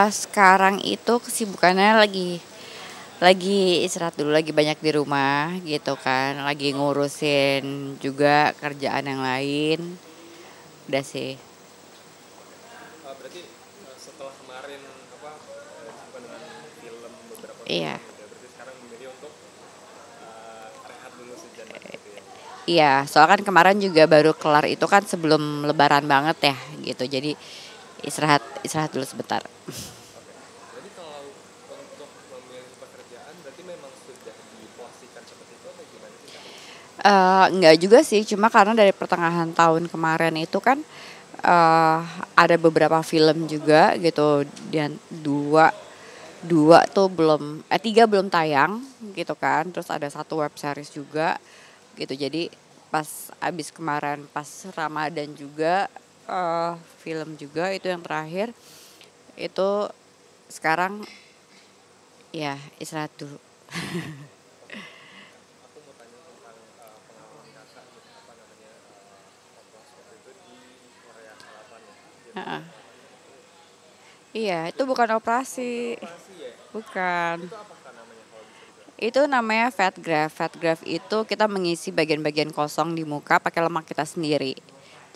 Sekarang itu kesibukannya lagi istirahat dulu, lagi banyak di rumah gitu kan, lagi ngurusin juga kerjaan yang lain, udah sih. Berarti setelah kemarin disibukkan dengan film, beberapa Iya, film gitu ya. Berarti sekarang memilih untuk rehat dulu sejenak gitu ya. iya, soalnya kan kemarin juga baru kelar itu kan sebelum lebaran banget ya gitu, jadi istirahat istirahat dulu sebentar. Oke. Jadi kalau untuk memilih pekerjaan berarti memang sudah diposisikan seperti itu atau gimana sih Kak? Enggak juga sih, cuma karena dari pertengahan tahun kemarin itu kan eh ada beberapa film juga gitu, dan dua dua tuh belum, tiga belum tayang gitu kan, terus ada satu web series juga gitu. Jadi pas abis kemarin pas Ramadan juga film juga itu yang terakhir itu, sekarang ya istirahat dulu. Oke. Nah, aku mau tanya tentang pengalaman Kakak gitu, oplas waktu itu di Korea Selatan ya, Heeh. Vietnam. Itu Iya, itu jadi bukan bukan operasi, operasi ya? bukan. Itu apakah namanya kalau bisa dibilang? Itu namanya fat graft. Fat graft itu kita mengisi bagian-bagian kosong di muka pakai lemak kita sendiri.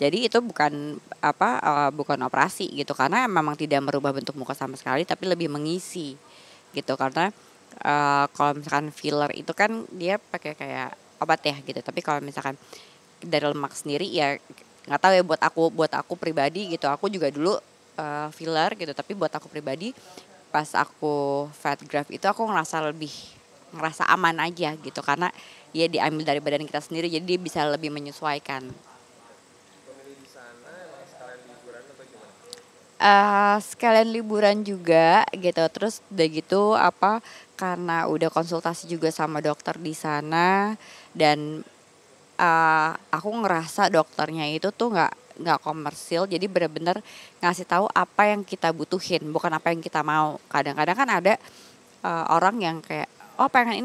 Jadi itu bukan operasi gitu, karena memang tidak merubah bentuk muka sama sekali, tapi lebih mengisi gitu. Karena kalau misalkan filler itu kan dia pakai kayak obat ya gitu. Tapi kalau misalkan dari lemak sendiri ya nggak tahu ya, buat aku pribadi gitu. Aku juga dulu filler gitu, tapi buat aku pribadi pas aku fat graft itu aku ngerasa aman aja gitu, karena ya diambil dari badan kita sendiri, jadi dia bisa lebih menyesuaikan. Oke. Memilih di sana emang sekalian liburan atau gimana? Sekalian liburan juga gitu, terus udah gitu karena udah konsultasi juga sama dokter di sana, dan aku ngerasa dokternya itu tuh nggak komersil, jadi bener-bener ngasih tahu apa yang kita butuhin, bukan apa yang kita mau. Kadang-kadang kan ada orang yang kayak, oh pengen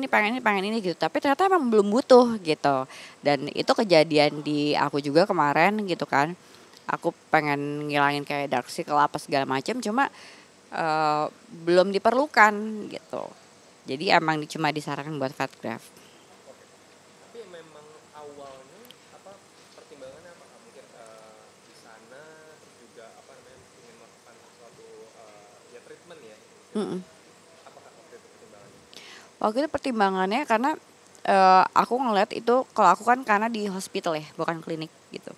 ini gitu, tapi ternyata emang belum butuh gitu. Dan itu kejadian di aku juga kemarin gitu kan, aku pengen ngilangin kayak dark circle apa segala macam, cuma belum diperlukan gitu. Jadi emang cuma disarankan buat fat graft. Oke. Tapi memang awalnya pertimbangannya apa Kak? Mungkin di sana terus juga ingin melakukan suatu ya treatment ya istilahnya. Mm-mm. Apakah waktu itu pertimbangannya? Waktu itu pertimbangannya karena aku ngeliat itu, kalau aku kan karena di hospital ya, bukan klinik gitu.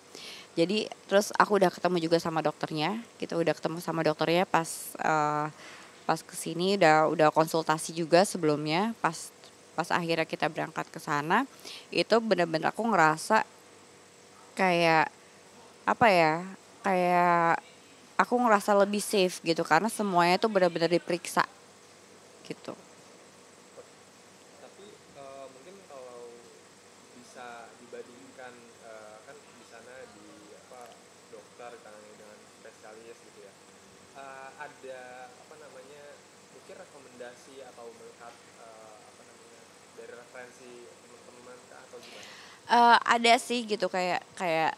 Jadi terus aku udah ketemu juga sama dokternya, gitu. Udah ketemu sama dokternya pas kesini, udah konsultasi juga sebelumnya. Pas pas akhirnya kita berangkat ke sana, itu bener-bener aku ngerasa kayak apa ya, kayak aku ngerasa lebih safe gitu, karena semuanya tuh bener-bener diperiksa gitu. Oke. Tapi mungkin kalau bisa dibandingkan kan di sana di dokter kan dengan spesialis gitu ya. Ada mungkin rekomendasi atau melihat dari referensi teman-teman kah atau gimana? Ada sih gitu, kayak kayak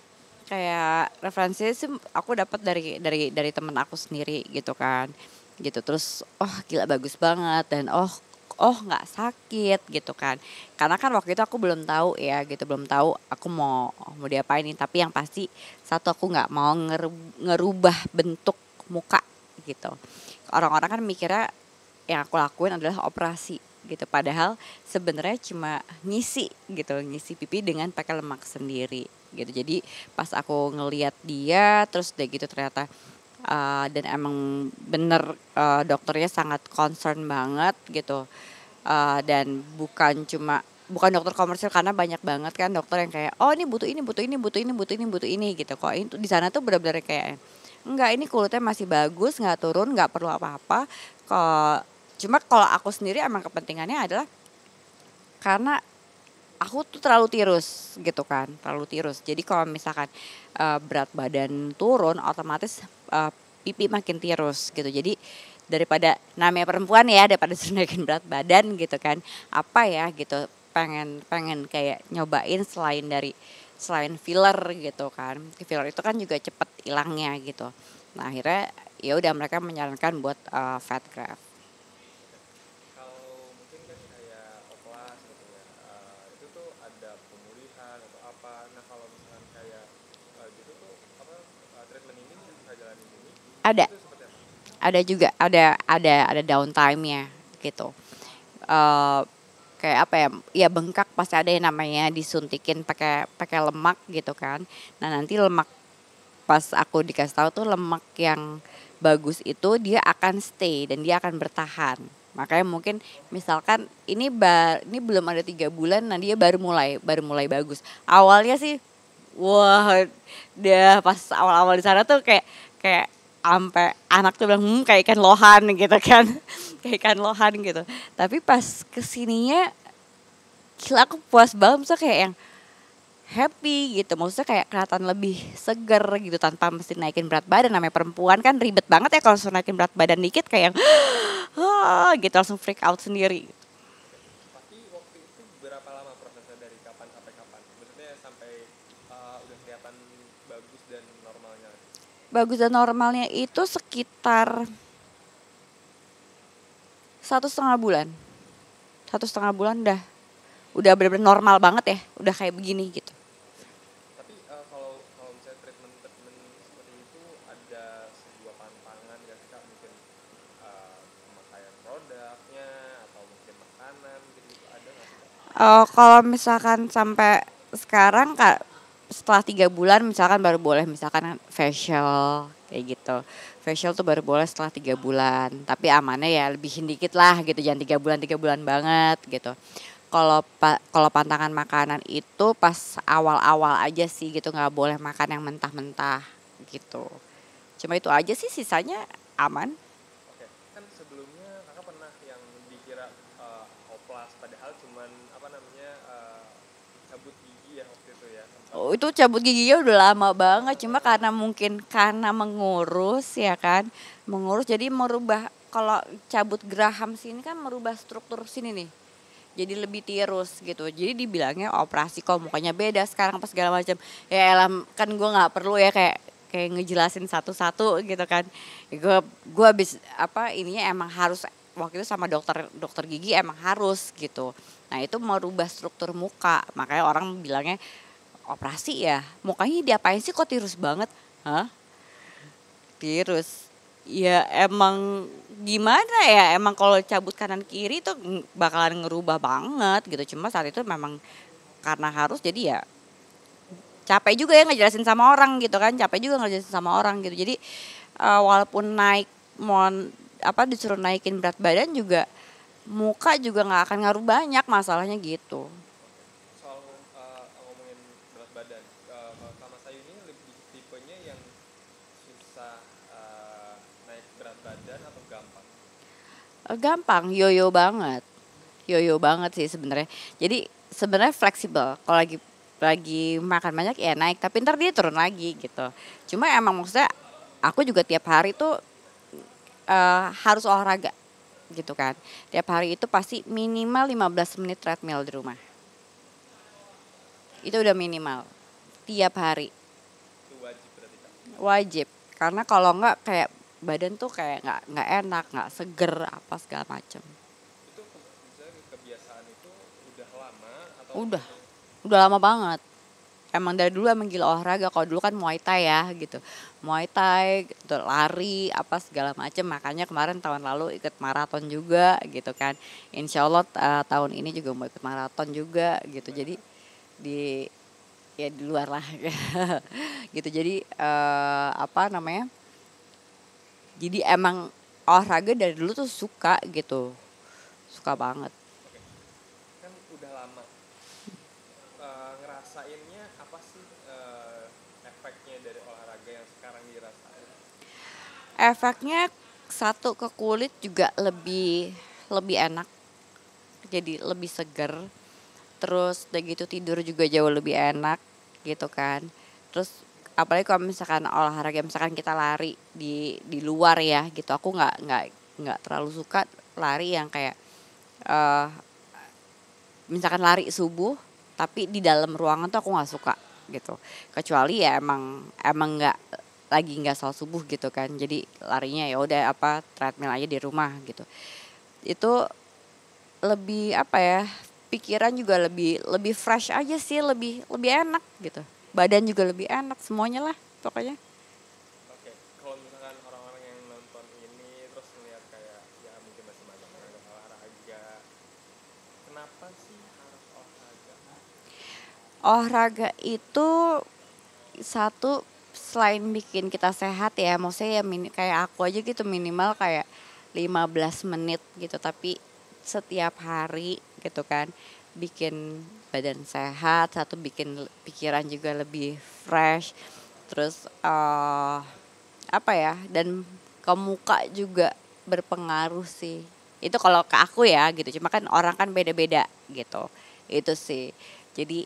kayak referensinya sih aku dapat dari temen aku sendiri gitu kan. Gitu, terus oh gila bagus banget, dan oh nggak sakit gitu kan. Karena kan waktu itu aku belum tahu ya gitu, belum tahu aku mau diapain, tapi yang pasti satu, aku nggak mau ngerubah bentuk muka gitu. Orang-orang kan mikirnya yang aku lakuin adalah operasi gitu, padahal sebenarnya cuma ngisi pipi dengan pakai lemak sendiri gitu. Jadi pas aku ngeliat dia, terus udah gitu ternyata dan emang bener, dokternya sangat concern banget gitu. Dan bukan dokter komersil, karena banyak banget kan dokter yang kayak, oh ini butuh ini butuh ini butuh ini butuh ini butuh ini gitu. Kok itu di sana tuh benar-benar kayak, enggak, ini kulitnya masih bagus, nggak turun, nggak perlu apa-apa kok. Cuma kalau aku sendiri emang kepentingannya adalah karena aku tuh terlalu tirus gitu kan, terlalu tirus. Jadi kalau misalkan berat badan turun, otomatis pipi makin tirus gitu. Jadi daripada namanya perempuan ya, daripada suruh naikin berat badan gitu kan, apa ya gitu, pengen pengen kayak nyobain selain filler gitu kan. Filler itu kan juga cepet hilangnya gitu. Nah akhirnya ya udah mereka menyarankan buat fat graft. Kalau mungkin kan kayak oplas gitu ya, itu tuh ada pemulihan atau apa. Nah kalau misalkan kayak gitu tuh apa treatment ini yang kita jalanin ini Ada itu seperti apa? ada juga ada downtime-nya gitu. Eh, Kayak apa ya? Ya bengkak pasti ada yang namanya disuntikin pakai pakai lemak gitu kan. Nah, nanti lemak pas aku dikasih tahu tuh lemak yang bagus itu dia akan stay dan dia akan bertahan. Makanya mungkin misalkan ini belum ada 3 bulan, nah dia baru mulai bagus. Awalnya sih, wah, dia pas awal-awal di sana tuh kayak kayak ampe anak tuh bilang kayak ikan lohan gitu kan, kayak ikan lohan gitu. Tapi pas kesininya, gila aku puas banget, maksudnya kayak yang happy gitu, maksudnya kayak kelihatan lebih seger gitu tanpa mesti naikin berat badan. Namanya perempuan kan ribet banget ya kalau suruh naikin berat badan dikit kayak yang gitu langsung freak out sendiri. Tapi waktu itu berapa lama prosesnya dari kapan sampai kapan? Maksudnya sampai udah kelihatan bagus dan normalnya. Bagus dan normalnya itu sekitar 1,5 bulan. 1,5 bulan udah benar-benar normal banget ya, udah kayak begini gitu. Tapi kalau kalau misalnya treatment treatment seperti itu ada sebuah pantangan nggak sih kak? Mungkin pemakaian produknya atau mungkin makanan gitu ada nggak sih kak? Kalau misalkan sampai sekarang kak, setelah 3 bulan misalkan baru boleh misalkan facial kayak gitu. Facial tuh baru boleh setelah 3 bulan. Tapi amannya ya lebihin dikit lah gitu, jangan 3 bulan banget gitu. Kalau pantangan makanan itu pas awal-awal aja sih gitu, nggak boleh makan yang mentah-mentah gitu. Cuma itu aja sih, sisanya aman. Oke, kan sebelumnya kakak pernah yang dikira oplas padahal cuman apa namanya cabut gigi ya waktu itu ya sempat. Oh, itu cabut giginya udah lama banget, cuma karena mungkin karena mengurus ya kan, mengurus jadi merubah. Kalau cabut geraham sini kan merubah struktur sini nih, jadi lebih tirus gitu. Jadi dibilangnya operasi kok mukanya beda sekarang apa segala macam. Ya elam, kan gue nggak perlu ya kayak kayak ngejelasin satu-satu gitu kan. Gue habis apa ininya emang harus, waktu itu sama dokter dokter gigi emang harus gitu. Nah itu merubah struktur muka, makanya orang bilangnya operasi ya. Mukanya diapain sih kok tirus banget? Hah? Tirus. Ya emang gimana ya, emang kalau cabut kanan kiri tuh bakalan ngerubah banget gitu. Cuma saat itu memang karena harus, jadi ya capek juga ya ngejelasin sama orang gitu kan. Capek juga ngejelasin sama orang gitu. Jadi walaupun naik mau apa disuruh naikin berat badan juga, muka juga nggak akan ngaruh banyak masalahnya gitu. Soal ngomongin berat badan, kalau Kak Mas Ayu ini lebih tipenya yang susah naik berat badan atau gampang? Gampang, yoyo banget sih sebenarnya. Jadi sebenarnya fleksibel. Kalau lagi makan banyak ya naik, tapi ntar dia turun lagi gitu. Cuma emang maksudnya aku juga tiap hari tuh harus olahraga gitu kan. Tiap hari itu pasti minimal 15 menit treadmill di rumah. Itu udah minimal tiap hari, Itu wajib berarti Kak. wajib. Karena kalau enggak kayak badan tuh kayak nggak enak, nggak seger apa segala macem. Itu misalnya kebiasaan itu udah lama atau Udah, udah lama banget. Emang dari dulu emang gila olahraga. Kalau dulu kan Muay Thai ya gitu. Muay Thai, gitu, lari, apa segala macem. Makanya kemarin tahun lalu ikut maraton juga gitu kan. Insya Allah tahun ini juga mau ikut maraton juga gitu. Jadi di ya di luar lah gitu. Jadi apa namanya? Jadi emang olahraga dari dulu tuh suka gitu. Suka banget. oke, kan udah lama. Ngerasainnya apa sih efeknya dari olahraga yang sekarang dirasain? Efeknya satu, ke kulit juga lebih lebih enak, jadi lebih seger. Terus udah gitu tidur juga jauh lebih enak gitu kan. Terus apalagi kalau misalkan olahraga, misalkan kita lari di luar ya gitu. Aku nggak terlalu suka lari yang kayak eh misalkan lari subuh tapi di dalam ruangan tuh aku nggak suka gitu. Kecuali ya emang emang nggak lagi nggak sholat subuh gitu kan, jadi larinya ya udah apa treadmill aja di rumah gitu. Itu lebih apa ya, pikiran juga lebih lebih fresh aja sih, lebih lebih enak gitu, badan juga lebih enak, semuanya lah pokoknya. Oke, kalau misalkan orang-orang yang nonton ini terus ngeliat kayak ya mungkin masih banyak orang yang olahraga, kenapa sih harus olahraga? Olahraga itu satu, selain bikin kita sehat ya, maksudnya ya kayak aku aja gitu minimal kayak 15 menit gitu, tapi setiap hari gitu kan, bikin badan sehat, satu bikin pikiran juga lebih fresh, terus apa ya, dan ke muka juga berpengaruh sih. Itu kalau ke aku ya gitu, cuma kan orang kan beda-beda gitu. Itu sih. Jadi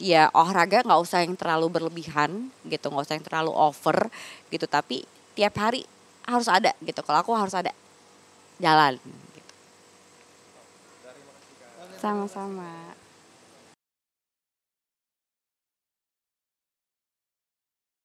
ya olahraga nggak usah yang terlalu berlebihan gitu, nggak usah yang terlalu over gitu, tapi tiap hari harus ada gitu. Kalau aku harus ada jalan gitu. Terima kasih Kak. Sama-sama.